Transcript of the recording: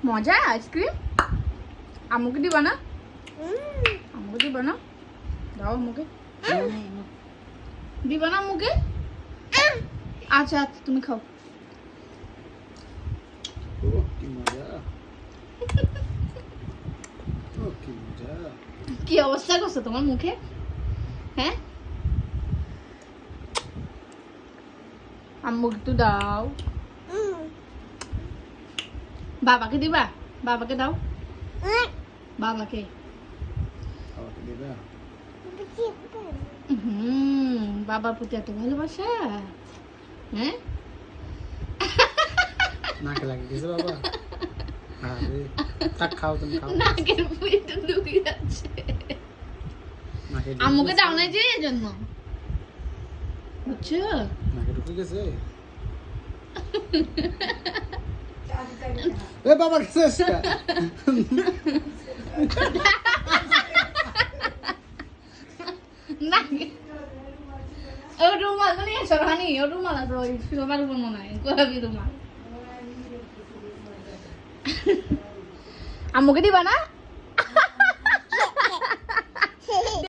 মজা আইসক্রিম আম্মুকে দিবা না আম্মুকে দিবা না দাও আম্মুকে দিবা না আম্মুকে আচ্ছা আচ্ছা তুমি খাও কি মজা কি মজা কি অবস্থা করছো তোমার মুখে হ্যাঁ আম্মুকে একটু দাও বাবাকে দিবা বাবাকে দাও বাবাকে দেবা বাবার প্রতি এত ভালোবাসা হ্যাঁ নাকে লাগিয়ে দিয়েছে বাবা আরে থাক খাও তুমি খাও নাকের ভিতর ঢুকে যাচ্ছে আম্মুকে দাও না যে এজন্য বুঝছো নাকে ঢুকে গেছে এ বাবা গেছে নাকে ও রুমাল তো নিয়ে এসো রানি ও রুমাল আছে ওই সবার উপর মনে হয় গোলাপি রুমাল আম্মুকে দিবা না